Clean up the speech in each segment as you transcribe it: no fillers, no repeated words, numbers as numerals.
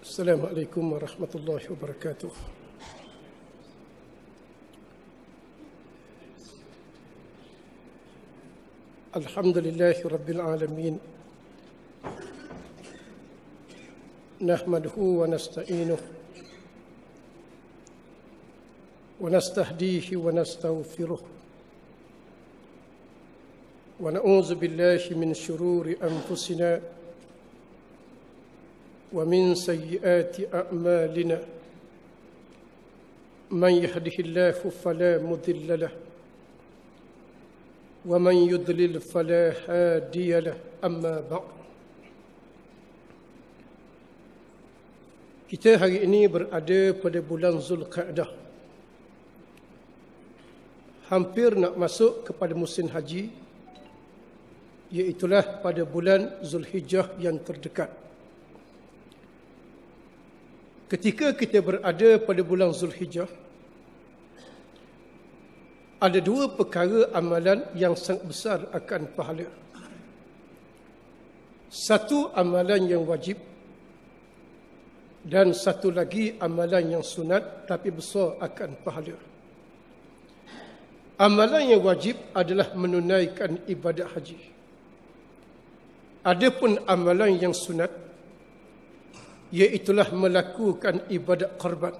Assalamualaikum warahmatullahi wabarakatuh. Alhamdulillahi rabbil alamin. Nahmaduhu wa nasta'inuh wa nastahdihi wa nastaghfiruh. Wa na'udzu billahi min syururi anfusina ومن سيئات أعمالنا من يهده الله فلا مضل له ومن يضلل فلا هادي له أما بعد. Kita hari ini berada pada bulan Zulqa'dah, hampir nak masuk kepada musim haji, iaitulah pada bulan Zulhijjah yang terdekat. Ketika kita berada pada bulan Zulhijjah, ada dua perkara amalan yang sangat besar akan pahala. Satu amalan yang wajib dan satu lagi amalan yang sunat tapi besar akan pahala. Amalan yang wajib adalah menunaikan ibadat haji. Adapun amalan yang sunat iaitulah melakukan ibadat korban,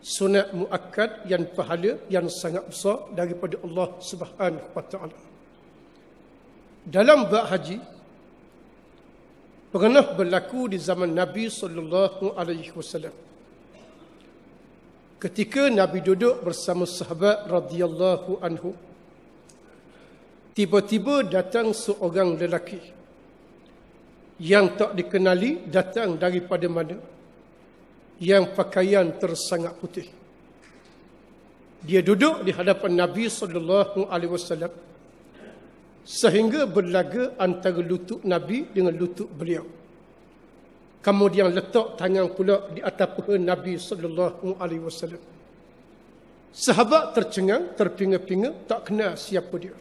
sunat muakkad yang pahala yang sangat besar daripada Allah Subhanahu wa taala. Dalam bab haji pernah berlaku di zaman Nabi sallallahu alaihi wasallam. Ketika Nabi duduk bersama sahabat radhiyallahu anhu, tiba-tiba datang seorang lelaki yang tak dikenali datang daripada mana, yang pakaian tersangat putih. Dia duduk di hadapan Nabi sallallahu alaihi wasallam sehingga berlaga antara lutut Nabi dengan lutut beliau. Kemudian letak tangan pula di atas paha Nabi sallallahu alaihi wasallam. Sahabat tercengang, terpinga-pinga, tak kenal siapa dia.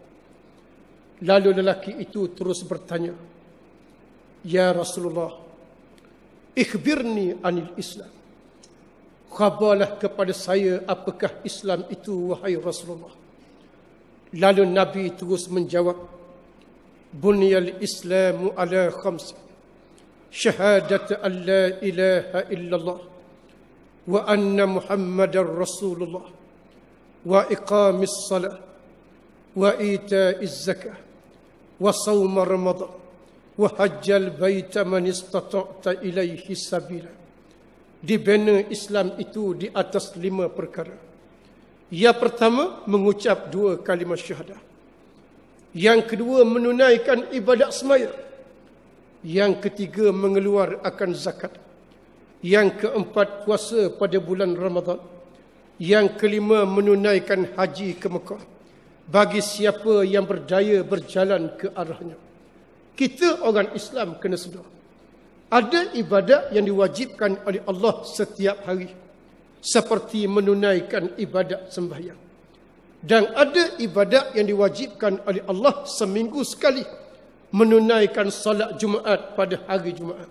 Lalu lelaki itu terus bertanya, "Ya Rasulullah, ikhbirni anil Islam." Khabarlah kepada saya apakah Islam itu, wahai Rasulullah. Lalu Nabi terus menjawab, "Bunyal Islamu ala khams, syahadat an la ilaha illallah wa anna Muhammadar Rasulullah wa iqamis salat wa ita'iz zakah wa shaum Ramadan wa hajjal baita man istata'ta ilaihi sabila." Dibina Islam itu di atas 5 perkara. Yang pertama, mengucap 2 kalimah syahadah. Yang kedua, menunaikan ibadat semaya. Yang ketiga, mengeluar akan zakat. Yang keempat, puasa pada bulan Ramadan. Yang kelima, menunaikan haji ke Mekah bagi siapa yang berdaya berjalan ke arahnya. Kita orang Islam kena sedar, ada ibadat yang diwajibkan oleh Allah setiap hari, seperti menunaikan ibadat sembahyang. Dan ada ibadat yang diwajibkan oleh Allah seminggu sekali, menunaikan solat Jumaat pada hari Jumaat.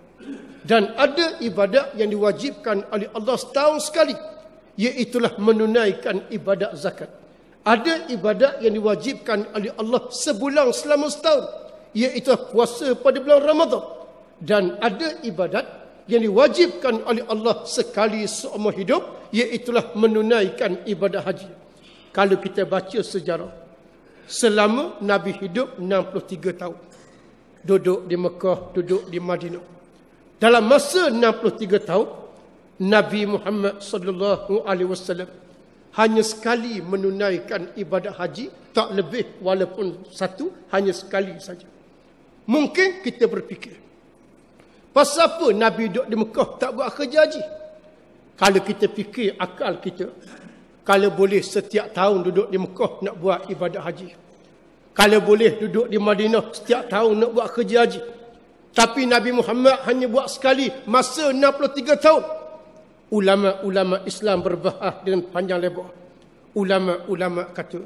Dan ada ibadat yang diwajibkan oleh Allah setahun sekali, iaitulah menunaikan ibadat zakat. Ada ibadat yang diwajibkan oleh Allah sebulan selama setahun, iaitu puasa pada bulan Ramadan. Dan ada ibadat yang diwajibkan oleh Allah sekali seumur hidup, iaitulah menunaikan ibadat haji. Kalau kita baca sejarah, selama Nabi hidup 63 tahun, duduk di Mekah, duduk di Madinah. Dalam masa 63 tahun, Nabi Muhammad sallallahu alaihi wasallam hanya sekali menunaikan ibadat haji, tak lebih, walaupun satu, hanya sekali saja. Mungkin kita berfikir, pasal apa Nabi duduk di Mekah tak buat kerja haji? Kalau kita fikir akal kita, kalau boleh setiap tahun duduk di Mekah nak buat ibadat haji, kalau boleh duduk di Madinah setiap tahun nak buat kerja haji, tapi Nabi Muhammad hanya buat sekali masa 63 tahun. Ulama-ulama Islam berbahas dengan panjang lebar. Ulama-ulama kata,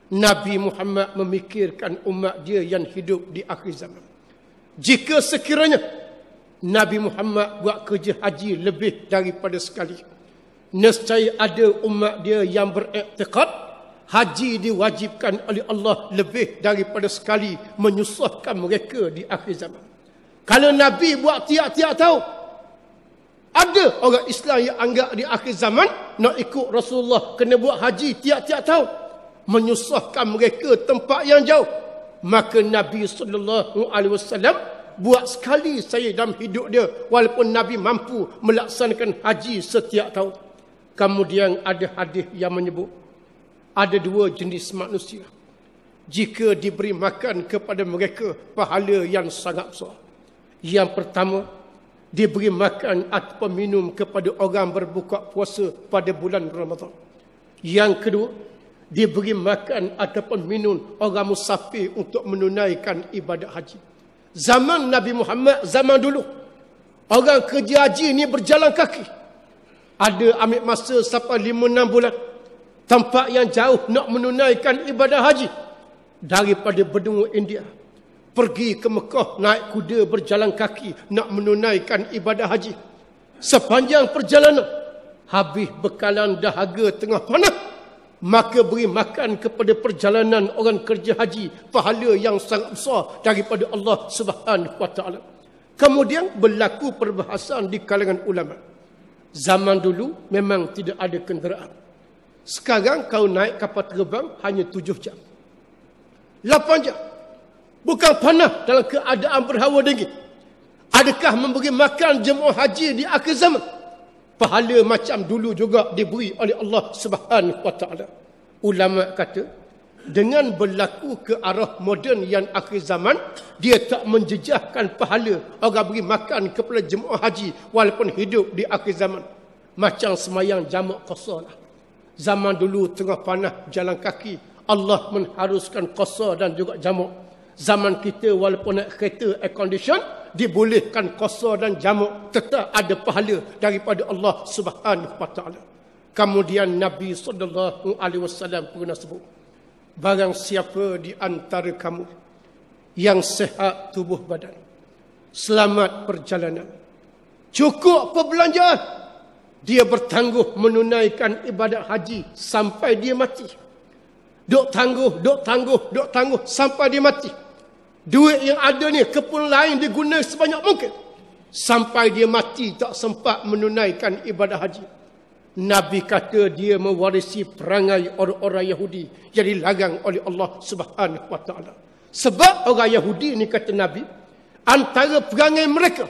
Nabi Muhammad memikirkan umat dia yang hidup di akhir zaman. Jika sekiranya Nabi Muhammad buat kerja haji lebih daripada sekali. Nescaya ada umat dia yang beriktikad haji diwajibkan oleh Allah lebih daripada sekali, menyusahkan mereka di akhir zaman. Kalau Nabi buat tiap-tiap tahun, ada orang Islam yang anggap di akhir zaman nak ikut Rasulullah kena buat haji tiap-tiap tahun, menyusahkan mereka tempat yang jauh. Maka Nabi SAW buat sekali saya dalam hidup dia, walaupun Nabi mampu melaksanakan haji setiap tahun. Kemudian ada hadis yang menyebut ada dua jenis manusia, jika diberi makan kepada mereka pahala yang sangat besar. Yang pertama, diberi makan atau minum kepada orang berbuka puasa pada bulan Ramadan. Yang kedua, diberi makan ataupun minum orang musafir untuk menunaikan ibadat haji. Zaman Nabi Muhammad, zaman dulu, orang kerja haji ni berjalan kaki. Ada ambil masa sampai 5-6 bulan. Tempat yang jauh nak menunaikan ibadah haji. Daripada benua India, pergi ke Mekah naik kuda berjalan kaki nak menunaikan ibadah haji. Sepanjang perjalanan, habis bekalan dahaga tengah panas, maka beri makan kepada perjalanan orang kerja haji, pahala yang sangat besar daripada Allah Subhanahu wa taala. Kemudian berlaku perbahasan di kalangan ulama. Zaman dulu memang tidak ada kenderaan. Sekarang kau naik kapal terbang hanya 7 jam, 8 jam. Bukan panas dalam keadaan berhawa dingin. Adakah memberi makan jemaah haji di akhir zaman? Pahala macam dulu juga diberi oleh Allah Subhanahu wa taala. Ulama kata, dengan berlaku ke arah moden yang akhir zaman, dia tak menjejahkan pahala orang beri makan kepada jemaah haji walaupun hidup di akhir zaman. Macam semayang jamak qasar lah. Zaman dulu tengah panas jalan kaki, Allah mengharuskan qasar dan juga jamak. Zaman kita walaupun naik kereta air condition, dibolehkan qasar dan jamak, tetap ada pahala daripada Allah Subhanahu wa taala. Kemudian Nabi SAW pernah sebut, barang siapa di antara kamu yang sehat tubuh badan, selamat perjalanan, cukup perbelanjaan, dia bertangguh menunaikan ibadat haji sampai dia mati. Duk tangguh sampai dia mati. Duit yang ada ni kepun lain diguna sebanyak mungkin sampai dia mati tak sempat menunaikan ibadah haji. Nabi kata dia mewarisi perangai orang-orang Yahudi yang dilarang oleh Allah Subhanahu wa taala. Sebab orang Yahudi ni, kata Nabi, antara perangai mereka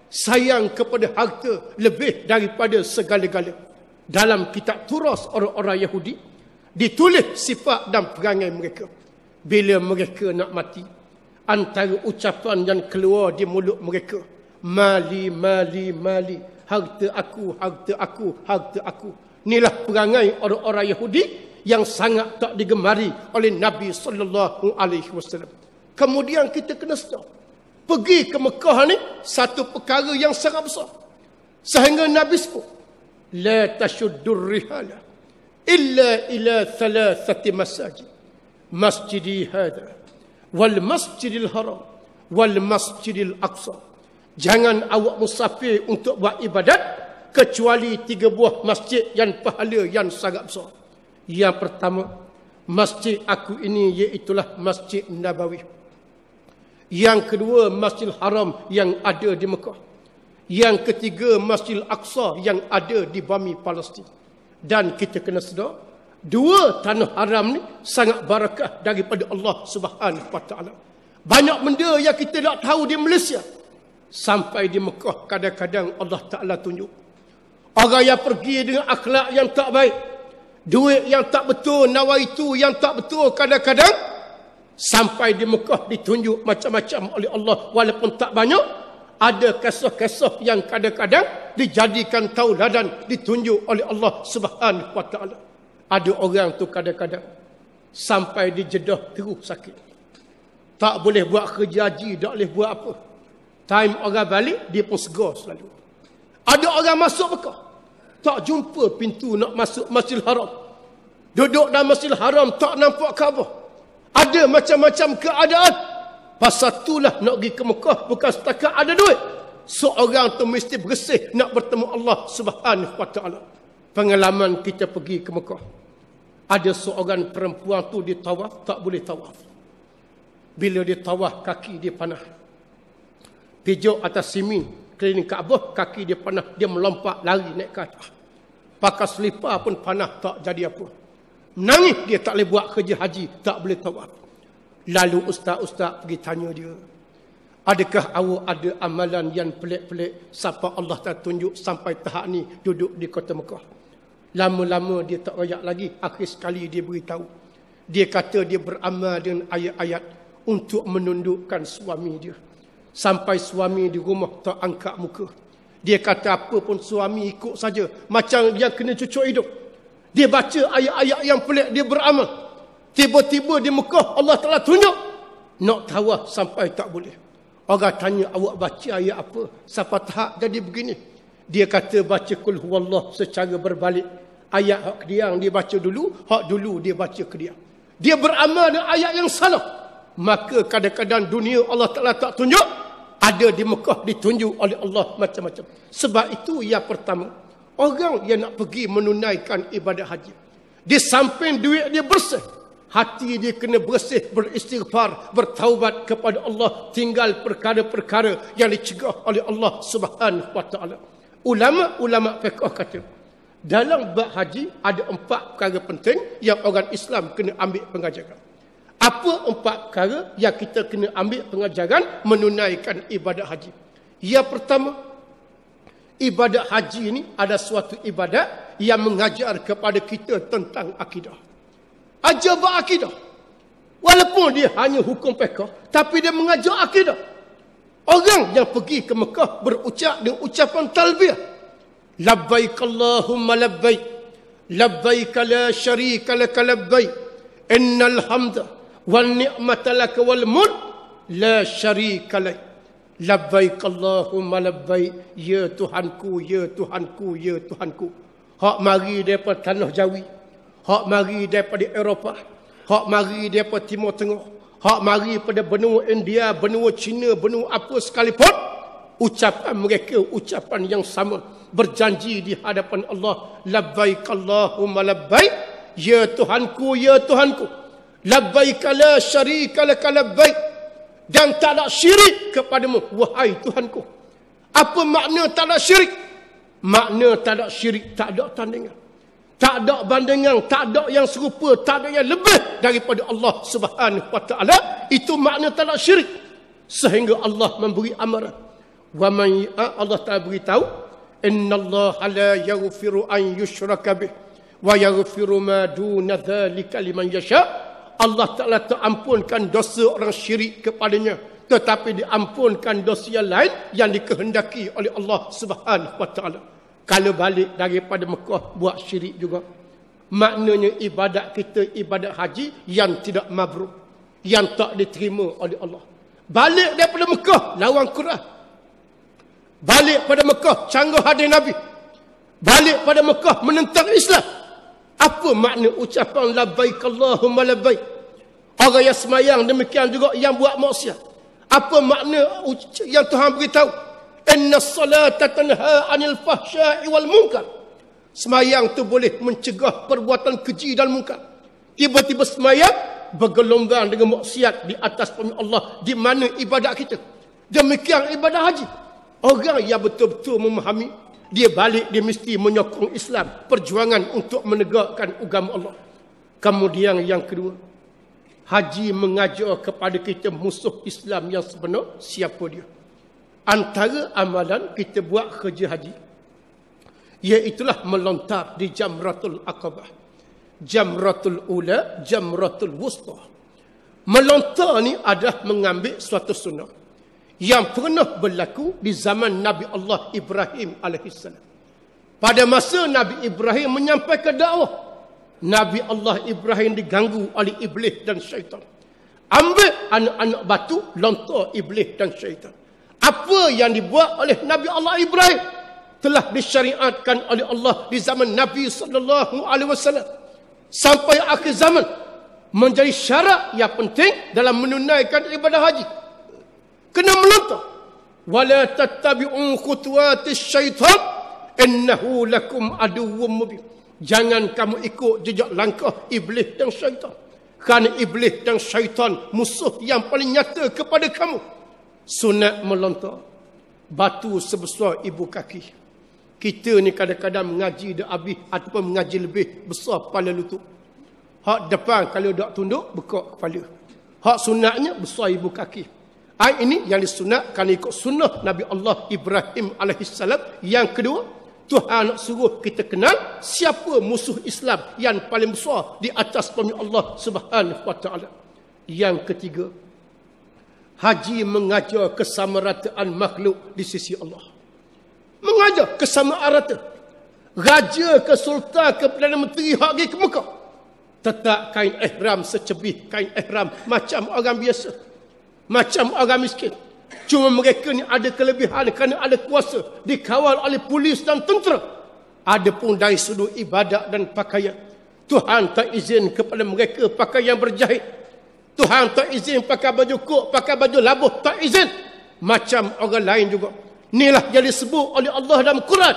sayang kepada harta lebih daripada segala-gala. Dalam kitab turas orang-orang Yahudi ditulis sifat dan perangai mereka. Bila mereka nak mati, antara ucapan yang keluar di mulut mereka, mali, mali, mali, harta aku, harta aku, harta aku. Inilah perangai orang-orang Yahudi yang sangat tak digemari oleh Nabi SAW. Kemudian kita kena sedar, pergi ke Mekah ni satu perkara yang sangat besar. Sehingga Nabi sebut, la tashuddur rihala illa ila thalathati masajid, masjidi hadha, wal masjidil haram, wal masjidil aqsa. Jangan awak musafir untuk buat ibadat kecuali 3 buah masjid yang pahala yang sangat besar. Yang pertama, masjid aku ini iaitulah Masjid Nabawi. Yang kedua, Masjidil Haram yang ada di Mekah. Yang ketiga, Masjidil Aqsa yang ada di bumi Palestin. Dan kita kena sedar, 2 tanah haram ni sangat barakah daripada Allah Subhanahu wa taala. Banyak benda yang kita tak tahu di Malaysia, sampai di Mekah kadang-kadang Allah Ta'ala tunjuk. Orang yang pergi dengan akhlak yang tak baik, duit yang tak betul, nawaitu yang tak betul, kadang-kadang sampai di Mekah ditunjuk macam-macam oleh Allah. Walaupun tak banyak, ada kisah-kisah yang kadang-kadang dijadikan tauladan, ditunjuk oleh Allah Subhanahu wa taala. Ada orang tu kadang-kadang sampai di Jeddah terus sakit, tak boleh buat kerja haji, tak boleh buat apa. Time orang balik, dia pun segar selalu. Ada orang masuk Mekah, tak jumpa pintu nak masuk Masjidil Haram. Duduk dalam Masjidil Haram, tak nampak Kaabah. Ada macam-macam keadaan. Pasal itulah nak pergi ke Mekah bukan setakat ada duit. seorang tu mesti bersih nak bertemu Allah Subhanahu wa taala. Pengalaman kita pergi ke Mekah. Ada seorang perempuan tu dia tawaf, tak boleh tawaf. Bila dia tawaf, kaki dia panah. Pijak atas simi keliling Kaabah, kaki dia panah, dia melompat lari naik ke atas. Pakai selipar pun panah, tak jadi apa. Menangis dia tak boleh buat kerja haji, tak boleh tawaf. Lalu ustaz-ustaz pergi tanya dia, adakah awak ada amalan yang pelik-pelik sampai Allah Ta'ala tunjuk sampai tahap ni duduk di kota Mekah? Lama-lama dia tak royak lagi, akhir sekali dia beritahu. Dia kata dia beramal dengan ayat-ayat untuk menundukkan suami dia. Sampai suami di rumah tak angkat muka. Dia kata apa pun suami ikut saja, macam dia kena cucuk hidup. Dia baca ayat-ayat yang pelik, dia beramal. Tiba-tiba di Mekah Allah Ta'ala tunjuk, nak tawaf sampai tak boleh. Orang tanya, awak baca ayat apa sampai tahap jadi begini? Dia kata baca kul huwallah secara berbalik. Ayat hak kediang dia baca dulu, hak dulu dia baca kediang. Dia beramal dengan ayat yang salah. Maka kadang-kadang dunia Allah Ta'ala tak tunjuk, ada di Mekah ditunjuk oleh Allah macam-macam. Sebab itu yang pertama, orang yang nak pergi menunaikan ibadat haji, di samping duit dia bersih, hati dia kena bersih, beristighfar, bertaubat kepada Allah, tinggal perkara-perkara yang dicegah oleh Allah Subhanahu wa taala. Ulama-ulama fiqh kata, dalam bab haji ada 4 perkara penting yang orang Islam kena ambil pengajaran. Apa 4 perkara yang kita kena ambil pengajaran menunaikan ibadat haji? Yang pertama, ibadat haji ini ada suatu ibadat yang mengajar kepada kita tentang akidah. Ajar berakidah. Walaupun dia hanya hukum fiqh, tapi dia mengajar akidah. Orang yang pergi ke Mekah berucap dengan ucapan talbiyah. Labbaik Allahumma labbaik. Labbaik la syarika laka labbaik. Innal hamda wal ni'mata laka wal mulk la syarika lak. Labbaik Allahumma labbaik. Ya Tuhanku, ya Tuhanku, ya Tuhanku. Hak mari daripada tanah Jawi. Hak mari daripada Eropah. Hak mari daripada Timur Tengah. Hak mari pada benua India, benua Cina, benua apa sekalipun, ucapan mereka ucapan yang sama, berjanji di hadapan Allah, labbaik Allahumma labbaik, ya Tuhanku, ya Tuhanku, labbaik la syarika laka labbaik, dan tak ada syirik kepadamu wahai Tuhanku. Apa makna tak ada syirik? Makna tak ada syirik, tak ada tandingan, tak ada bandingan, tak ada yang serupa, tak ada yang lebih daripada Allah Subhanahu wa taala. Itu makna tak ada syirik. Sehingga Allah memberi amaran. Wa man Allah Taala beritahu, innallaha la yaghfiru an yushraka bih wa yaghfiru ma duna dzalika liman yasha. Allah Taala tak ampunkan dosa orang syirik kepadanya, tetapi diampunkan dosa yang lain yang dikehendaki oleh Allah Subhanahu wa taala. Kalau balik daripada Mekah buat syirik juga, maknanya ibadat kita ibadat haji yang tidak mabrur, yang tak diterima oleh Allah. Balik daripada Mekah lawan Quran. Balik pada Mekah canggah hadis Nabi. Balik pada Mekah menentang Islam. Apa makna ucapan labbaik Allahumma labbaik? Orang yang semayang demikian juga yang buat maksiat. Apa makna yang Tuhan beritahu? Inna salata tanha anil fahsya'i wal munkar. Semayang tu boleh mencegah perbuatan keji dan munkar. Tiba-tiba semayang bergelombang dengan maksiat di atas firman Allah. Di mana ibadat kita? Demikian ibadat haji. Orang yang betul-betul memahami, dia balik, dia mesti menyokong Islam, perjuangan untuk menegakkan agama Allah. Kemudian yang kedua, haji mengajar kepada kita musuh Islam yang sebenar, siapa dia? Antara amalan kita buat kerja haji, iaitulah melontar di Jamratul Aqabah. Jamratul Ula, Jamratul Wusta. Melontar ni adalah mengambil suatu sunnah yang pernah berlaku di zaman Nabi Allah Ibrahim AS. Pada masa Nabi Ibrahim menyampaikan dakwah, Nabi Allah Ibrahim diganggu oleh iblis dan syaitan. Ambil anak-anak batu, lontar iblis dan syaitan. Apa yang dibuat oleh Nabi Allah Ibrahim telah disyariatkan oleh Allah di zaman Nabi SAW. Sampai akhir zaman menjadi syarat yang penting dalam menunaikan ibadah haji. Kena melontar. Wala tattabi'u khutuwatis syaitan innahu lakum aduwwum mubin. Jangan kamu ikut jejak langkah iblis dan syaitan. Kerana iblis dan syaitan musuh yang paling nyata kepada kamu. Sunat melontar batu sebesar ibu kaki. Kita ni kadang-kadang mengaji dah habis ataupun mengaji lebih besar kepala lutut. Hak depan kalau dak tunduk bekak kepala. Hak sunatnya besar ibu kaki. Ini yang disunatkan ikut sunnah Nabi Allah Ibrahim alaihissalam. Yang kedua, Tuhan nak suruh kita kenal siapa musuh Islam yang paling besar di atas bumi Allah Subhanahu wa taala. Yang ketiga, haji mengajar kesamarataan makhluk di sisi Allah. Mengajar kesamaan rata. Raja ke sultan ke Perdana Menteri hak pergi ke Mekah, tetap kain ihram secebih kain ihram macam orang biasa, macam orang miskin. Cuma mereka ni ada kelebihan kerana ada kuasa, dikawal oleh polis dan tentera. Adapun dari sudut ibadat dan pakaian, Tuhan tak izin kepada mereka pakai yang berjahit. Tuhan tak izin pakai baju kok, pakai baju labuh, tak izin. Macam orang lain juga. Inilah yang disebut oleh Allah dalam Quran.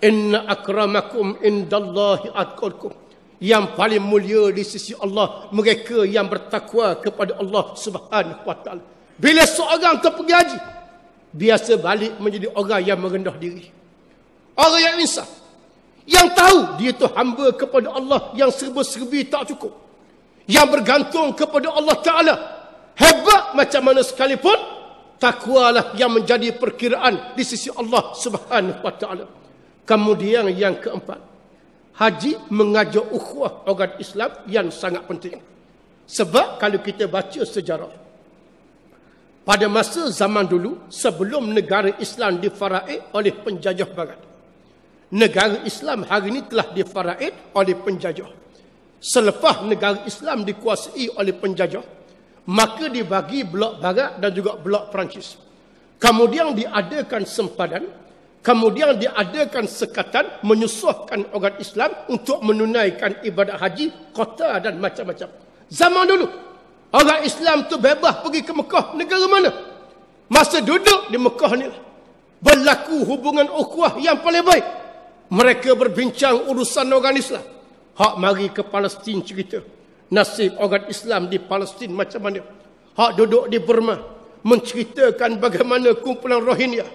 Inna akramakum indallahi atqakum. Yang paling mulia di sisi Allah mereka yang bertakwa kepada Allah Subhanahu wa taala. Bila seorang pergi haji, biasa balik menjadi orang yang merendah diri. Orang yang insaf. Yang tahu dia tu hamba kepada Allah yang serba-serbi tak cukup. Yang bergantung kepada Allah Ta'ala. Hebat macam mana sekalipun, takwalah yang menjadi perkiraan di sisi Allah Subhanahu wa taala. Kemudian yang keempat, haji mengajar ukhuwah orang Islam yang sangat penting. Sebab kalau kita baca sejarah, pada masa zaman dulu, sebelum negara Islam difaraid oleh penjajah barat, negara Islam hari ini telah difaraid oleh penjajah. Selepas negara Islam dikuasai oleh penjajah, maka dibagi blok barat dan juga blok Perancis. Kemudian diadakan sempadan, kemudian diadakan sekatan menyusahkan orang Islam untuk menunaikan ibadat haji, kota dan macam-macam. Zaman dulu, orang Islam tu bebas pergi ke Mekah, negara mana. Masa duduk di Mekah ni, berlaku hubungan ukhuwah yang paling baik. Mereka berbincang urusan orang Islam. Hak mari ke Palestin cerita nasib orang Islam di Palestin macam mana. Hak duduk di Burma menceritakan bagaimana kumpulan Rohingya,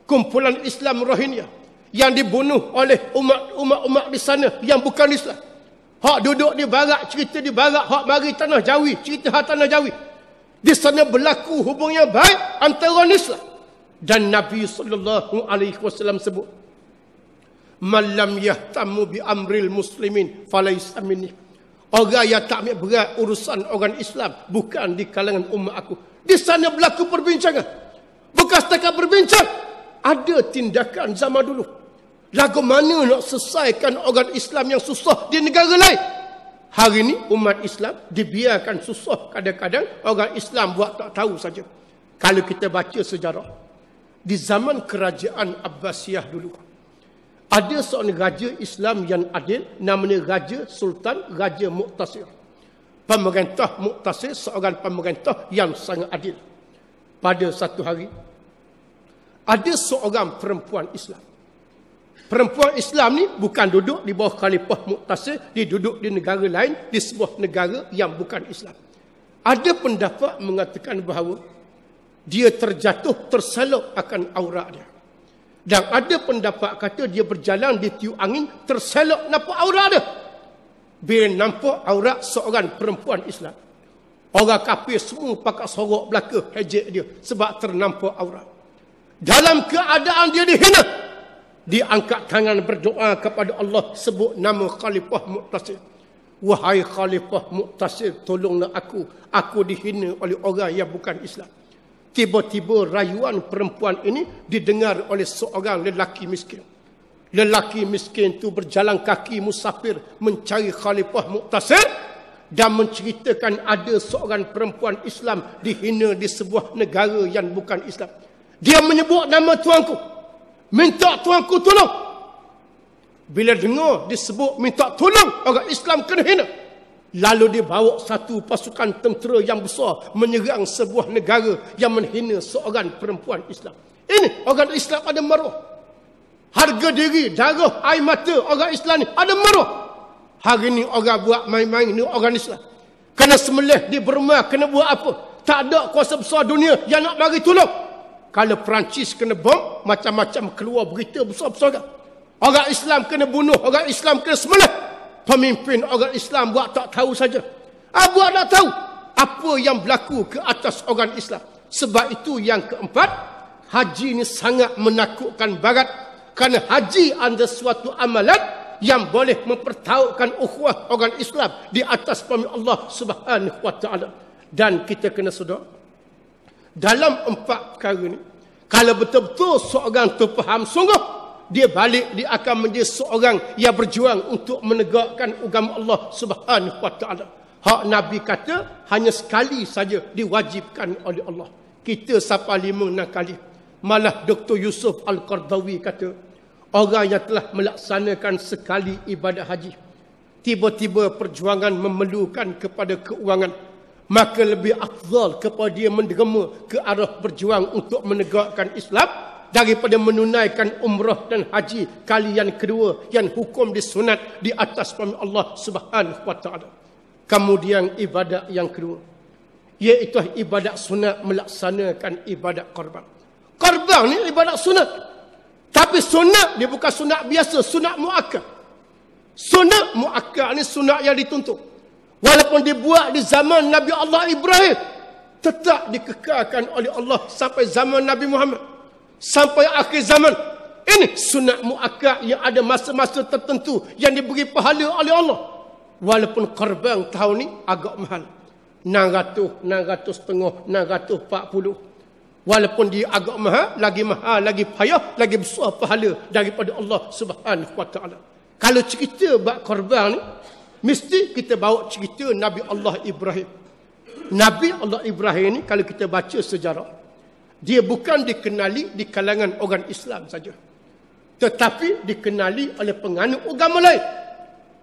kumpulan Islam Rohingya yang dibunuh oleh umat-umat di sana yang bukan Islam. Hak duduk di barat cerita di barat, hak mari tanah Jawi cerita hak tanah Jawi. Di sana berlaku hubungan yang baik antara Islam. Dan Nabi SAW sebut, "Man lam yahtamu bi amril muslimin falaysa minni." Orang yang tak ambil berat urusan orang Islam bukan di kalangan umat aku. Di sana berlaku perbincangan. Bukan setakat berbincang, ada tindakan zaman dulu. Lagu mana nak selesaikan orang Islam yang susah di negara lain. Hari ini umat Islam dibiarkan susah. Kadang-kadang orang Islam buat tak tahu saja. Kalau kita baca sejarah, di zaman kerajaan Abbasiyah dulu, ada seorang raja Islam yang adil, namanya Raja Sultan Raja Muqtasir. Pemerintah Muqtasir seorang pemerintah yang sangat adil. Pada satu hari, ada seorang perempuan Islam. Perempuan Islam ni bukan duduk di bawah Khalifah Muqtasir, dia duduk di negara lain, di sebuah negara yang bukan Islam. Ada pendapat mengatakan bahawa dia terjatuh, terselok akan aurat dia. Dan ada pendapat kata dia berjalan di tiup angin, terselok nampak aurat dia. Bila nampak aurat seorang perempuan Islam, orang kafir semua pakat sorok belaka hejek dia sebab ternampak aurat. Dalam keadaan dia dihina, dia angkat tangan berdoa kepada Allah, sebut nama Khalifah Muqtasir. "Wahai Khalifah Muqtasir, tolonglah aku dihina oleh orang yang bukan Islam." Tiba-tiba rayuan perempuan ini didengar oleh seorang lelaki miskin. Lelaki miskin itu berjalan kaki musafir mencari Khalifah Muqtasir dan menceritakan ada seorang perempuan Islam dihina di sebuah negara yang bukan Islam. Dia menyebut nama tuanku, minta tuanku tolong. Bila dengar disebut minta tolong, orang Islam kena hina. Lalu dia bawa satu pasukan tentera yang besar menyerang sebuah negara yang menghina seorang perempuan Islam. Ini orang Islam ada maruah. Harga diri, darah, air mata orang Islam ni ada maruah. Hari ni orang buat main-main ni orang Islam. Kena sembelih di Burma, kena buat apa? Tak ada kuasa besar dunia yang nak bagi tolong. Kalau Perancis kena bom, macam-macam keluar berita besar-besar. Orang Islam kena bunuh, orang Islam kena sembelih. Pemimpin orang Islam buat tak tahu saja. Buat tak tahu apa yang berlaku ke atas orang Islam. Sebab itu yang keempat, haji ni sangat menakutkan barat. Kerana haji adalah suatu amalan yang boleh mempertautkan ukhuwah orang Islam di atas pemilik Allah Subhanahu wa taala. Dan kita kena sedar dalam empat perkara ni, kalau betul-betul seorang tu faham sungguh, dia balik, dia akan menjadi seorang yang berjuang untuk menegakkan agama Allah Subhanahu wa taala. Hak Nabi kata hanya sekali saja diwajibkan oleh Allah. Kita sampai 5-6 kali. Malah Dr. Yusuf Al-Qardawi kata, orang yang telah melaksanakan sekali ibadah haji, tiba-tiba perjuangan memerlukan kepada keuangan, maka lebih afdal kepada dia menderma ke arah berjuang untuk menegakkan Islam daripada menunaikan umrah dan haji kali yang kedua yang hukum disunat di atas pemilik Allah Subhanahu wa taala. Kemudian ibadat yang kedua, iaitu ibadat sunat melaksanakan ibadat korban. Korban ni ibadat sunat. Tapi sunat dia bukan sunat biasa, sunat muakkad. Sunat muakkad ni sunat yang dituntut. Walaupun dibuat di zaman Nabi Allah Ibrahim, tetap dikekalkan oleh Allah sampai zaman Nabi Muhammad, sampai akhir zaman. Ini sunat muakkad yang ada masa-masa tertentu yang diberi pahala oleh Allah. Walaupun korban tahun ni agak mahal. 600, 600 setengah, 640. Walaupun dia agak mahal, lagi payah, lagi besar pahala daripada Allah Subhanahu wa taala. Kalau cerita bab korban ni, mesti kita bawa cerita Nabi Allah Ibrahim. Nabi Allah Ibrahim ni kalau kita baca sejarah, dia bukan dikenali di kalangan orang Islam saja, tetapi dikenali oleh penganut agama lain.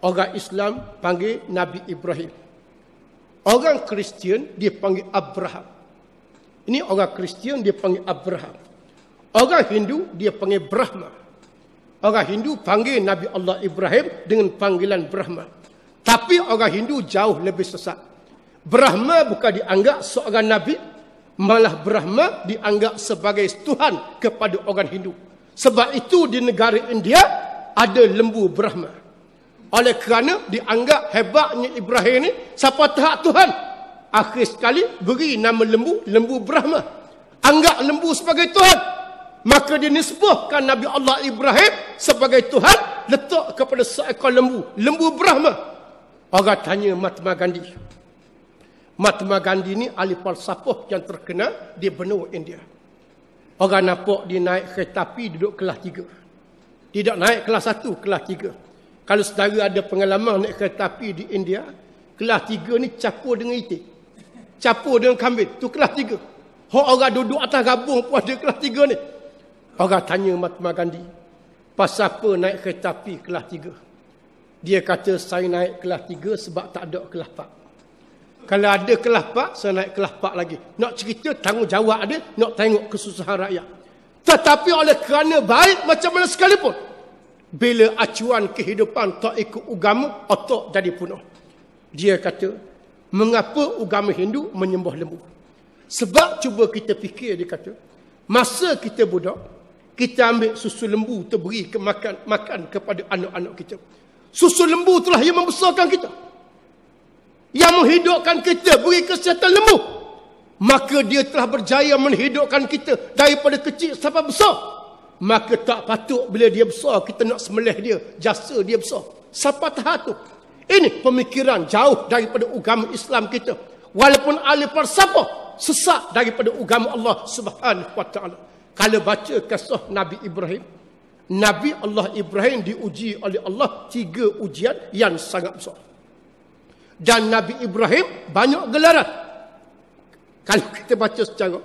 Orang Islam panggil Nabi Ibrahim. Orang Kristian dia panggil Abraham. Ini orang Kristian dia panggil Abraham. Orang Hindu dia panggil Brahma. Orang Hindu panggil Nabi Allah Ibrahim dengan panggilan Brahma. Tapi orang Hindu jauh lebih sesat. Brahma bukan dianggap seorang Nabi, malah Brahma dianggap sebagai Tuhan kepada orang Hindu. Sebab itu di negara India ada lembu Brahma. Oleh kerana dianggap hebatnya Ibrahim ni, siapa tahap Tuhan. Akhir sekali beri nama lembu Brahma. Anggap lembu sebagai Tuhan. Maka dinisbahkan Nabi Allah Ibrahim sebagai Tuhan, letak kepada seekor lembu Brahma. Orang tanya Mahatma Gandhi. Mahatma Gandhi ni ahli falsafah yang terkenal di benua India. Orang nampak dia naik kereta api duduk kelas 3. Tidak naik kelas 1, kelas 3. Kalau saudara ada pengalaman naik kereta api di India, kelas 3 ni capur dengan itik. Capur dengan kambing. Tu kelas 3. Orang duduk atas gabung pun ada kelas 3 ni. Orang tanya Mahatma Gandhi, pasal apa naik kereta api kelas 3? Dia kata, saya naik kelas 3 sebab tak ada kelas 4. Kalau ada kelas 4, saya naik kelas 4 lagi. Nak cerita tanggungjawab ada, nak tengok kesusahan rakyat. Tetapi oleh kerana baik macam mana sekalipun, bila acuan kehidupan tak ikut agama, otak jadi punah. Dia kata, mengapa agama Hindu menyembah lembu? Sebab cuba kita fikir, dia kata, masa kita budak, kita ambil susu lembu tu beri ke makan kepada anak-anak kita. Susu lembu itulah yang membesarkan kita, yang menghidupkan kita, beri kesihatan lembu. Maka dia telah berjaya menghidupkan kita daripada kecil sampai besar. Maka tak patut bila dia besar kita nak sembelih dia, jasa dia besar. Siapa tahap tu? Ini pemikiran jauh daripada agama Islam kita. Walaupun ahli falsafah sesat daripada agama Allah Subhanahu wa taala. Kalau baca kisah Nabi Ibrahim, Nabi Allah Ibrahim diuji oleh Allah 3 ujian yang sangat besar. Dan Nabi Ibrahim banyak gelaran. Kalau kita baca secara,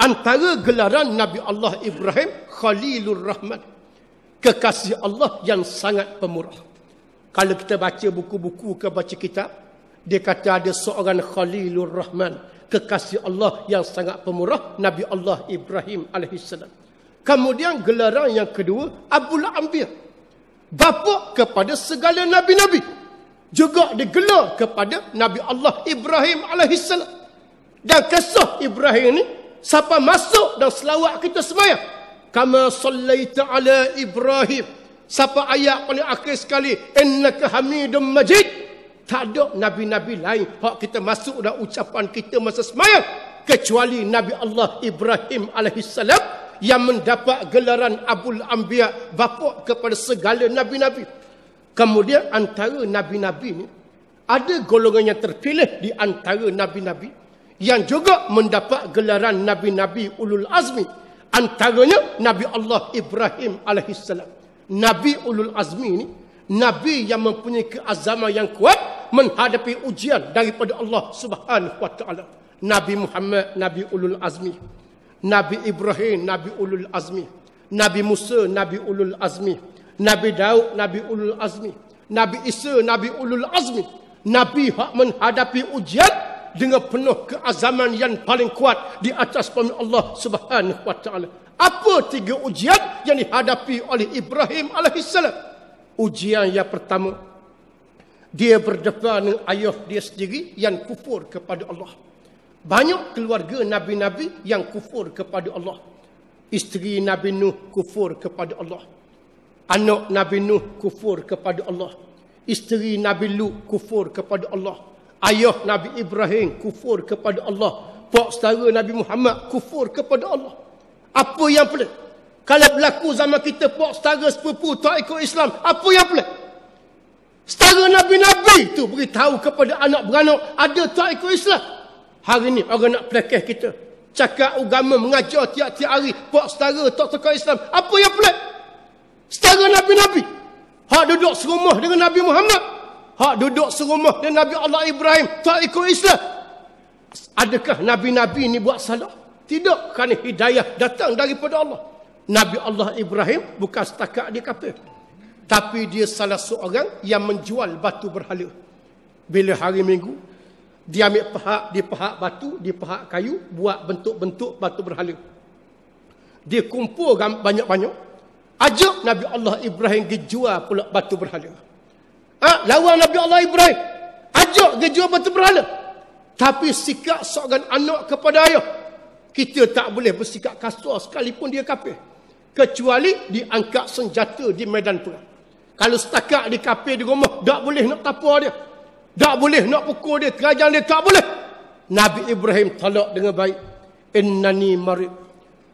antara gelaran Nabi Allah Ibrahim, Khalilur Rahman, kekasih Allah yang sangat pemurah. Kalau kita baca buku-buku ke baca kitab, Dia kata ada seorang Khalilur Rahman, kekasih Allah yang sangat pemurah, Nabi Allah Ibrahim alaihissalam. Kemudian gelaran yang kedua, Abul Anbiya, bapa kepada segala nabi-nabi, juga digelar kepada Nabi Allah Ibrahim alaihissalam. Dan kisah Ibrahim ni, siapa masuk dan selawat kita semaya, kama sallaita ala Ibrahim, siapa ayat paling akhir sekali, innaka hamidum majid. Tak ada nabi-nabi lain hak kita masuk dan ucapan kita masa semaya kecuali Nabi Allah Ibrahim alaihissalam yang mendapat gelaran Abul Anbiya, bapa kepada segala nabi-nabi. Kemudian antara nabi-nabi ni ada golongan yang terpilih di antara nabi-nabi yang juga mendapat gelaran nabi-nabi ulul azmi. Antaranya Nabi Allah Ibrahim alaihissalam. Nabi ulul azmi ni nabi yang mempunyai keazaman yang kuat menghadapi ujian daripada Allah Subhanahu wa taala. Nabi Muhammad, Nabi ulul azmi. Nabi Ibrahim, Nabi ulul azmi. Nabi Musa, Nabi ulul azmi. Nabi Daud, Nabi ulul azmi. Nabi Isa, Nabi ulul azmi. Nabi hak menghadapi ujian dengan penuh keazaman yang paling kuat di atas firman Allah Subhanahu wa taala. Apa tiga ujian yang dihadapi oleh Ibrahim alaihissalam? Ujian yang pertama, dia berdepan dengan ayah dia sendiri yang kufur kepada Allah. Banyak keluarga nabi-nabi yang kufur kepada Allah. Isteri Nabi Nuh kufur kepada Allah. Anak Nabi Nuh kufur kepada Allah. Isteri Nabi Lut kufur kepada Allah. Ayah Nabi Ibrahim kufur kepada Allah. Pak saudara Nabi Muhammad kufur kepada Allah. Apa yang pelik? Kalau berlaku zaman kita, pak saudara sepupu tak ikut Islam, apa yang pelik? Setara Nabi-Nabi tu beritahu kepada anak beranak ada tak ikut Islam. Hari ni orang nak pelakih kita, cakap agama, mengajar tiap-tiap hari, pak saudara tak ikut Islam. Apa yang pelik? Setara Nabi-Nabi. Hak duduk serumah dengan Nabi Muhammad, hak duduk serumah dengan Nabi Allah Ibrahim tak ikut Islam. Adakah Nabi-Nabi ni buat salah? Tidak, kerana hidayah datang daripada Allah. Nabi Allah Ibrahim bukan setakat dia kafir, tapi dia salah seorang yang menjual batu berhala. Bila hari Minggu, dia ambil pahak, dia pahak batu, dia pahak kayu, buat bentuk-bentuk batu berhala. Dia kumpul banyak-banyak, ajak Nabi Allah Ibrahim pergi jual pula batu berhala. Lawan Nabi Allah Ibrahim, ajak dia jual batu berhala. Tapi sikap seorang anak kepada ayah, kita tak boleh bersikap kasar sekalipun dia kafir, kecuali diangkat senjata di medan perang. Kalau setakat di kafir di rumah, tak boleh nak tapar dia, tak boleh nak pukul dia, kerajaan dia, tak boleh. Nabi Ibrahim talak dengan baik. Innani marid,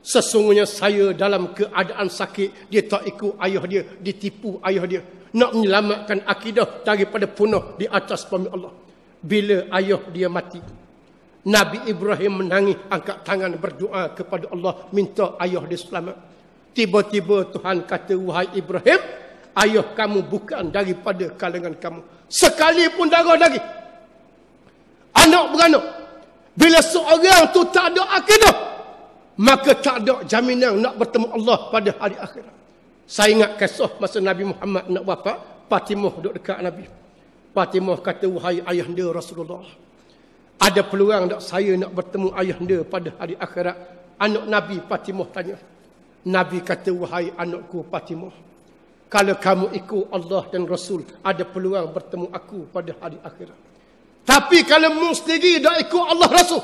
sesungguhnya saya dalam keadaan sakit. Dia tak ikut ayah dia, ditipu ayah dia, nak menyelamatkan akidah daripada punah di atas firman Allah. Bila ayah dia mati, Nabi Ibrahim menangis, angkat tangan berdoa kepada Allah, minta ayah dia selamat. Tiba-tiba Tuhan kata, wahai Ibrahim, ayah kamu bukan daripada kalangan kamu, sekalipun darah daging, anak beranak. Bila seorang tu tak ada akidah, maka tak ada jaminan nak bertemu Allah pada hari akhirat. Saya ingat kisah masa Nabi Muhammad nak wafat, Fatimah duduk dekat Nabi. Fatimah kata, wahai ayahanda Rasulullah, ada peluang tak saya nak bertemu ayahanda pada hari akhirat? Anak Nabi Fatimah tanya. Nabi kata, wahai anakku Fatimah, kalau kamu ikut Allah dan Rasul, ada peluang bertemu aku pada hari akhirat. Tapi kalau mu sendiri dah ikut Allah Rasul,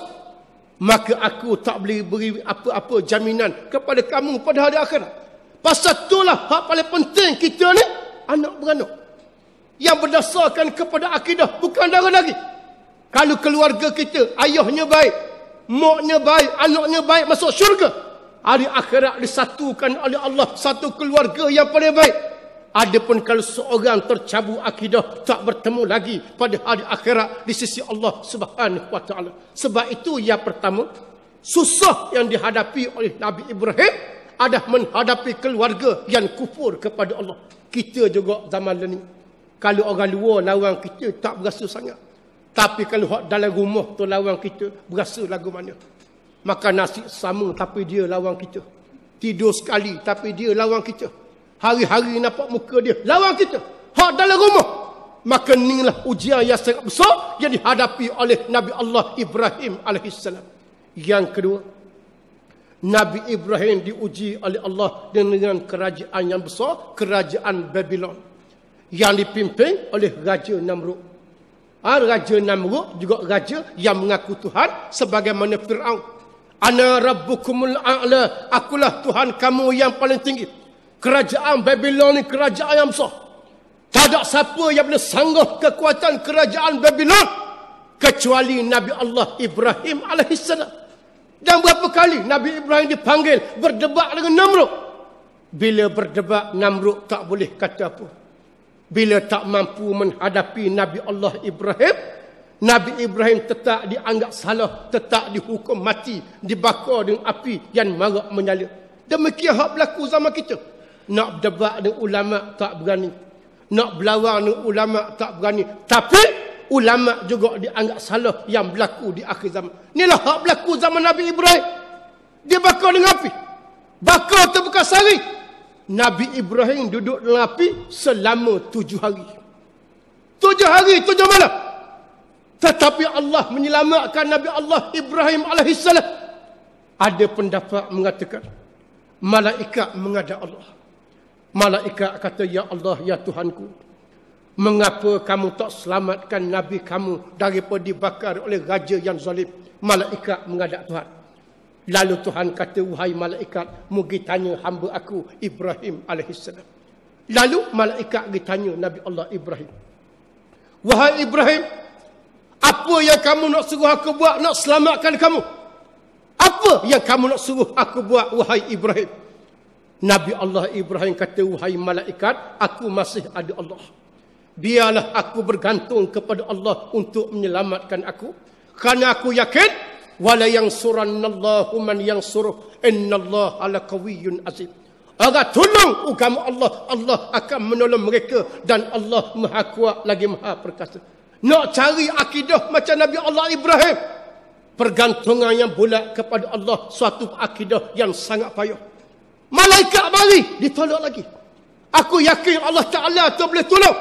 maka aku tak boleh beri apa-apa jaminan kepada kamu pada hari akhirat. Pasal itulah hak paling penting kita ni, anak beranak, yang berdasarkan kepada akidah, bukan darah daging. Kalau keluarga kita, ayahnya baik, maknya baik, anaknya baik, masuk syurga, hari akhirat disatukan oleh Allah, satu keluarga yang paling baik. Adapun kalau seorang tercabut akidah, tak bertemu lagi pada hari akhirat di sisi Allah Subhanahu wa taala. Sebab itu yang pertama, susah yang dihadapi oleh Nabi Ibrahim adalah menghadapi keluarga yang kufur kepada Allah. Kita juga zaman ini, kalau orang luar lawan kita tak berasa sangat, tapi kalau hak dalam rumah tu lawan kita, berasa lagu mana. Makan nasi sama tapi dia lawan kita, tidur sekali tapi dia lawan kita, hari-hari nampak muka dia lawan kita. Hak dalam rumah, Maka inilah ujian yang sangat besar yang dihadapi oleh Nabi Allah Ibrahim alaihissalam. Yang kedua, Nabi Ibrahim diuji oleh Allah dengan kerajaan yang besar, kerajaan Babylon, yang dipimpin oleh Raja Namrud. Raja Namrud juga raja yang mengaku Tuhan sebagaimana Fir'aun. Ana rabbukumul a'la, akulah Tuhan kamu yang paling tinggi. Kerajaan Babylon ni kerajaan yang besar. Tak ada siapa yang boleh sanggup kekuatan kerajaan Babylon kecuali Nabi Allah Ibrahim alaihissalam. Dan berapa kali Nabi Ibrahim dipanggil berdebat dengan Namrud. Bila berdebat, Namrud tak boleh kata apa. Bila tak mampu menghadapi Nabi Allah Ibrahim, Nabi Ibrahim tetap dianggap salah, tetap dihukum mati, dibakar dengan api yang marak menyala. Demikian hak berlaku zaman kita. Nak berdebat dengan ulama tak berani. Nak berlawan dengan ulama tak berani. Tapi ulama juga dianggap salah yang berlaku di akhir zaman. Inilah hak berlaku zaman Nabi Ibrahim. Dia bakar dengan api. Bakar terbuka sari. Nabi Ibrahim duduk dalam api selama 7 hari. 7 hari, 7 malam. Tetapi Allah menyelamatkan Nabi Allah Ibrahim alaihissalam. Ada pendapat mengatakan, malaikat menghadap Allah. Malaikat kata, ya Allah, ya Tuhanku, mengapa kamu tak selamatkan Nabi kamu daripada dibakar oleh raja yang zalim? Malaikat menghadap Tuhan. Lalu Tuhan kata, wahai malaikat, mugi tanya hamba aku Ibrahim alaihissalam. Lalu malaikat ditanya Nabi Allah Ibrahim, wahai Ibrahim, apa yang kamu nak suruh aku buat nak selamatkan kamu? Apa yang kamu nak suruh aku buat, wahai Ibrahim? Nabi Allah Ibrahim kata, wahai malaikat, aku masih ada Allah. Biarlah aku bergantung kepada Allah untuk menyelamatkan aku. Kerana aku yakin, wala yansurannallahu man yansuruh, innallaha laqawiyyun azim. Agak tolong agama Allah, Allah akan menolong mereka dan Allah Maha Kuat lagi Maha Perkasa. Nak cari akidah macam Nabi Allah Ibrahim, pergantungan yang bulat kepada Allah, suatu akidah yang sangat payah. Malaikat mari, ditolak lagi. Aku yakin Allah Ta'ala tu boleh tolong.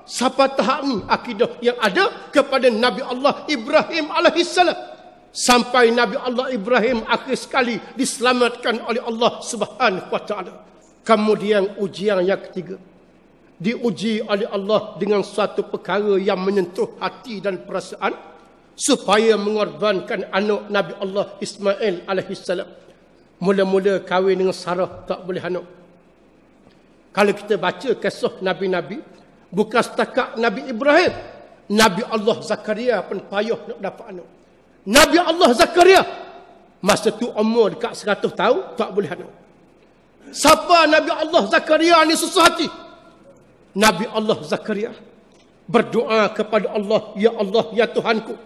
Siapa tahap ni akidah yang ada kepada Nabi Allah Ibrahim alaihissalam. Sampai Nabi Allah Ibrahim akhir sekali diselamatkan oleh Allah Subhanahu wa Ta'ala. Kemudian ujian yang ketiga. Diuji oleh Allah dengan suatu perkara yang menyentuh hati dan perasaan, supaya mengorbankan anak Nabi Allah Ismail alaihissalam. Mula-mula kahwin dengan Sarah tak boleh anak. Kalau kita baca kisah Nabi-Nabi, bukan setakat Nabi Ibrahim, Nabi Allah Zakaria pun payah nak dapat anak. Nabi Allah Zakaria masa tu umur dekat 100 tahun tak boleh anak. Siapa Nabi Allah Zakaria ni susah hati? Nabi Allah Zakaria berdoa kepada Allah, ya Allah, ya Tuhanku,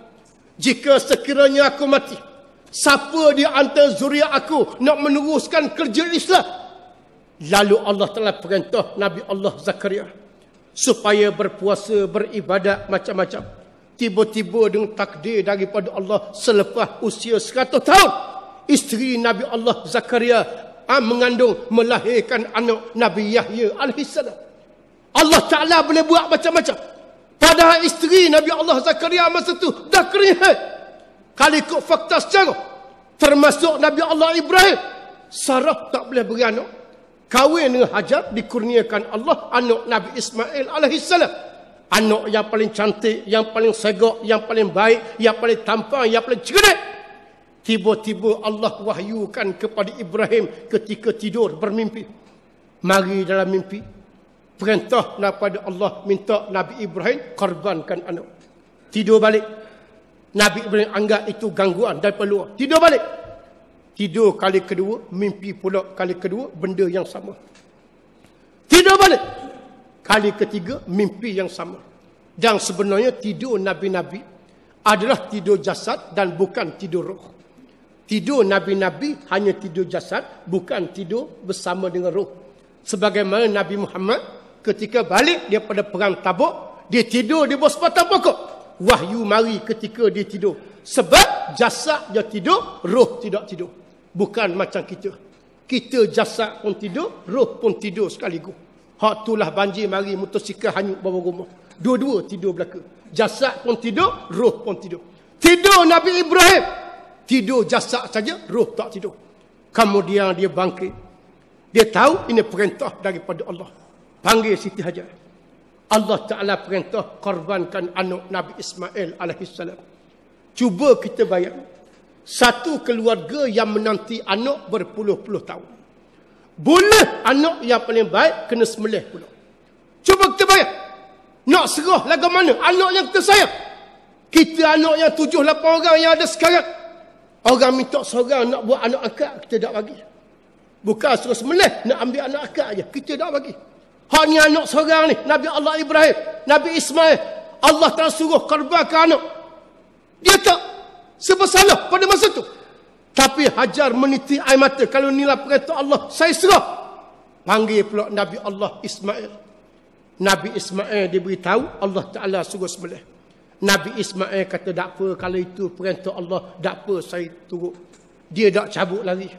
jika sekiranya aku mati, siapa di antara zuriat aku nak meneruskan kerja Islam? Lalu Allah telah perintah Nabi Allah Zakaria supaya berpuasa, beribadat macam-macam. Tiba-tiba dengan takdir daripada Allah, selepas usia 100 tahun, isteri Nabi Allah Zakaria mengandung, melahirkan anak Nabi Yahya alaihissalam. Allah Ta'ala boleh buat macam-macam. Padahal isteri Nabi Allah Zakaria masa tu dah kering haid. Kalau ikut fakta secara, termasuk Nabi Allah Ibrahim, Sarah tak boleh beranak. Kahwin dengan Hajar, dikurniakan Allah anak Nabi Ismail alaihissalam. Anak yang paling cantik, yang paling segak, yang paling baik, yang paling tampan, yang paling cerdik. Tiba-tiba Allah wahyukan kepada Ibrahim ketika tidur bermimpi. Mari dalam mimpi, perintah daripada Allah, minta Nabi Ibrahim korbankan anak. Tidur balik. Nabi Ibrahim anggap itu gangguan daripada luar. Tidur balik. Tidur kali kedua, mimpi pula kali kedua, benda yang sama. Tidur balik. Kali ketiga, mimpi yang sama. Dan sebenarnya tidur Nabi-Nabi adalah tidur jasad dan bukan tidur roh. Tidur Nabi-Nabi hanya tidur jasad, bukan tidur bersama dengan roh. Sebagaimana Nabi Muhammad ketika balik daripada perang Tabuk, dia tidur di bawah sebatang pokok. Wahyu mari ketika dia tidur. Sebab jasad dia tidur, roh tidak tidur. Bukan macam kita. Kita jasad pun tidur, roh pun tidur sekaligus. Hak itulah banjir mari, motosikal hanyut bawah rumah. Dua-dua tidur belaka. Jasad pun tidur, roh pun tidur. Tidur Nabi Ibrahim. Tidur jasad saja, roh tak tidur. Kemudian dia bangkit. Dia tahu ini perintah daripada Allah. Panggil Siti Hajar. Allah Ta'ala perintah korbankan anak Nabi Ismail alaihissalam. Cuba kita bayang. Satu keluarga yang menanti anak berpuluh-puluh tahun. Boleh anak yang paling baik kena sembelih pula. Cuba kita bayang. Nak serah lagu mana anak yang kita sayang. Kita anak yang 7-8 orang yang ada sekarang. Orang minta seorang nak buat anak akak, kita tak bagi. Bukan suruh sembelih, nak ambil anak akak aja, kita tak bagi. Hak ni anak seorang ni, Nabi Allah Ibrahim, Nabi Ismail. Allah Ta'ala suruh korbankan anak. Dia tak sebersalah pada masa tu. Tapi Hajar meniti air mata. Kalau inilah perintah Allah, saya serah. Panggil pula Nabi Allah Ismail. Nabi Ismail diberitahu Allah Ta'ala suruh sembelih. Nabi Ismail kata tak apa, kalau itu perintah Allah, tak apa saya turut. Dia tak cabut lari.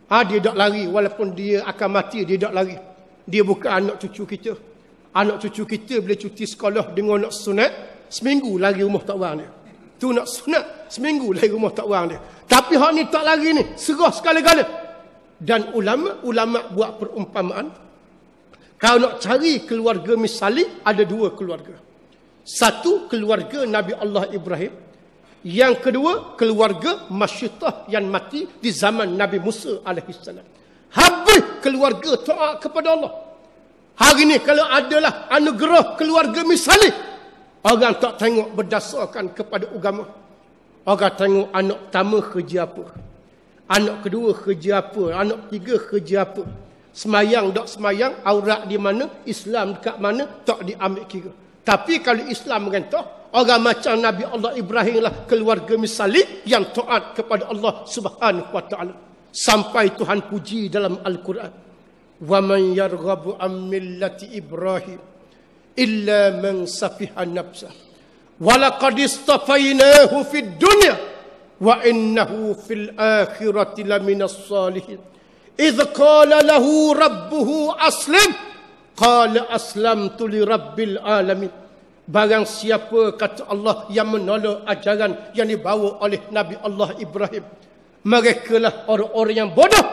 Dia tak lari, walaupun dia akan mati, dia tak lari. Dia bukan anak cucu kita. Anak cucu kita bila cuti sekolah dengan nak sunat, seminggu lari rumah tak orang dia. Tu nak sunat, seminggu lari rumah tak orang dia. Tapi hak ni tak lari ni, serah sekali-kala. Dan ulama buat perumpamaan. Kalau nak cari keluarga misali, ada dua keluarga. Satu, keluarga Nabi Allah Ibrahim. Yang kedua, keluarga Masyittah yang mati di zaman Nabi Musa alaihissalam. Habis keluarga taat kepada Allah. Hari ni kalau adalah anugerah keluarga misali, orang tak tengok berdasarkan kepada agama. Orang tengok anak pertama kerja apa, anak kedua kerja apa, anak ketiga kerja apa. Semayang tak semayang, aurat di mana, Islam dekat mana, tak diambil kira. Tapi kalau Islam merentah, orang macam Nabi Allah Ibrahim lah keluarga misali yang taat kepada Allah Subhanahu wa taala. Sampai Tuhan puji dalam Al-Quran. Wa man yarghabu an millati Ibrahim illa man safiha nafsah. Wa laqad istafainahu fid dunya wa innahu fil akhirati laminas salihin. Idh qala lahu rabbuhu aslim qala aslamtu li rabbil alamin. Barang siapa kata Allah yang menolak ajaran yang dibawa oleh Nabi Allah Ibrahim, merekalah orang-orang yang bodoh.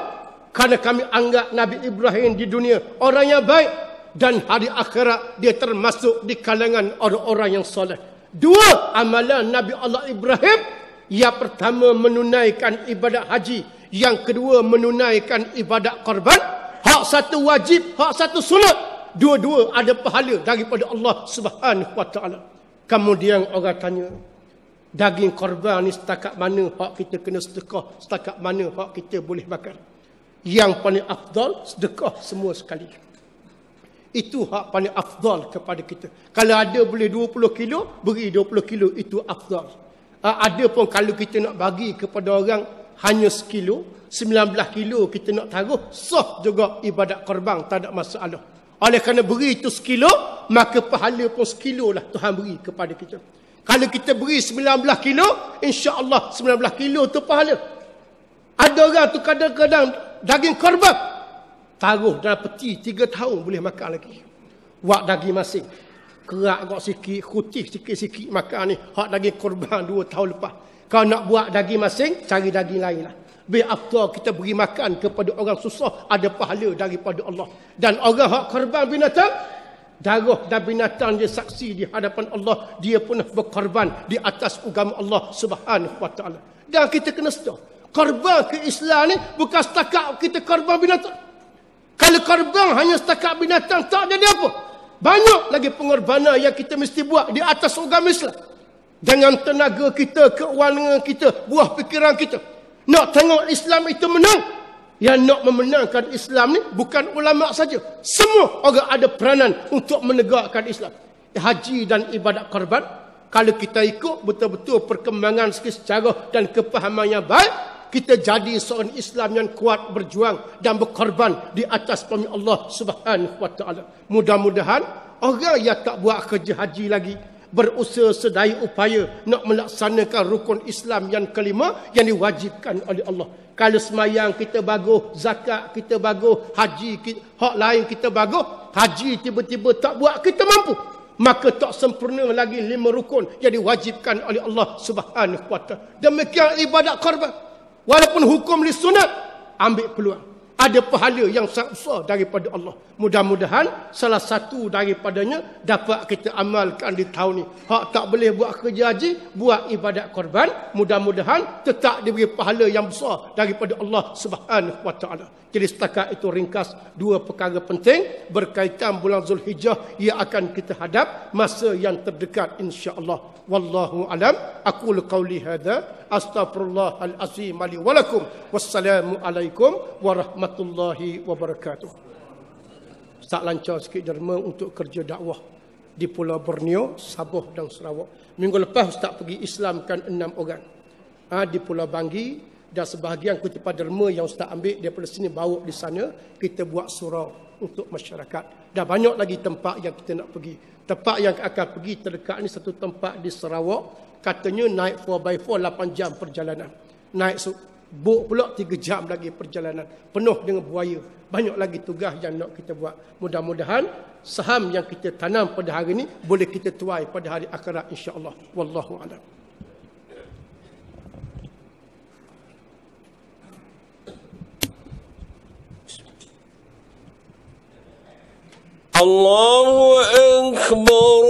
Kerana kami anggap Nabi Ibrahim di dunia orang yang baik, dan hari akhirat dia termasuk di kalangan orang-orang yang soleh. Dua amalan Nabi Allah Ibrahim. Yang pertama menunaikan ibadat haji, yang kedua menunaikan ibadat korban. Hak satu wajib, hak satu sunat. Dua-dua ada pahala daripada Allah Subhanahu wa taala. Kemudian orang tanya, daging korban ni setakat mana hak kita kena sedekah, setakat mana hak kita boleh bakar? Yang paling afdal sedekah semua sekali. Itu hak paling afdal kepada kita. Kalau ada boleh 20 kilo, beri 20 kilo, itu afdal. Ada pun kalau kita nak bagi kepada orang hanya sekilo, 19 kilo kita nak taruh, sah juga ibadat korban, tak ada masalah. Oleh kerana beri itu sekilo, maka pahala pun sekilo lah Tuhan beri kepada kita. Kalau kita beri 19 kilo, insya-Allah 19 kilo tu pahala. Ada orang tu kadang-kadang daging korban taruh dalam peti 3 tahun boleh makan lagi. Wak daging masing, kerak kok sikit, khutih sikit-sikit makan ni. Hak daging korban 2 tahun lepas. Kalau nak buat daging masing, cari daging lain lah. Biar after kita beri makan kepada orang susah, ada pahala daripada Allah. Dan orang hak korban binatang, darah dan binatang dia saksi di hadapan Allah, dia pun berkorban di atas agama Allah Subhanahu wa taala. Dan kita kena sedar, korban ke Islam ni bukan setakat kita korban binatang. Kalau korban hanya setakat binatang, tak jadi apa. Banyak lagi pengorbanan yang kita mesti buat di atas agama Islam. Dengan tenaga kita, keuangan kita, buah fikiran kita. Nak tengok Islam itu menang. Yang nak memenangkan Islam ni bukan ulama saja. Semua orang ada peranan untuk menegakkan Islam. Haji dan ibadat korban, kalau kita ikut betul-betul perkembangan secara dan kepahaman yang baik, kita jadi seorang Islam yang kuat berjuang dan berkorban di atas pemil Allah Subhanahu wa taala. Mudah-mudahan orang yang tak buat kerja haji lagi berusaha sedaya upaya nak melaksanakan rukun Islam yang kelima yang diwajibkan oleh Allah. Kalau semayang kita bagus, zakat kita bagus, haji kita, hak lain kita bagus, haji tiba-tiba tak buat, kita mampu. maka tak sempurna lagi 5 rukun yang diwajibkan oleh Allah Subhanahu wa taala. Demikian ibadat korban. Walaupun hukum li sunat, ambil peluang. Ada pahala yang sangat besar daripada Allah. Mudah-mudahan salah satu daripadanya dapat kita amalkan di tahun ini. Hak tak boleh buat kerja haji, buat ibadat korban. Mudah-mudahan tetap diberi pahala yang besar daripada Allah Subhanahu wa taala. Jadi setakat itu ringkas 2 perkara penting berkaitan bulan Zulhijjah yang akan kita hadap masa yang terdekat insya-Allah. Wallahu alam. Aqulu qauli hadza astaghfirullahal azim li wa lakum. Wassalamu alaikum warahmatullahi wabarakatuh. Tak lancar sikit derma untuk kerja dakwah di Pulau Borneo, Sabah dan Sarawak. Minggu lepas Ustaz pergi Islamkan 6 orang. Di Pulau Banggi. Dan sebahagian kutipan derma yang Ustaz ambil daripada sini bawa di sana, kita buat surau untuk masyarakat. Dan banyak lagi tempat yang kita nak pergi. Tempat yang akan pergi terdekat ni satu tempat di Sarawak, katanya naik 4x4 8 jam perjalanan. Naik bot pula 3 jam lagi perjalanan. Penuh dengan buaya. Banyak lagi tugas yang nak kita buat. Mudah-mudahan saham yang kita tanam pada hari ini boleh kita tuai pada hari akhirat insya-Allah. Wallahu a'lam. الله أكبر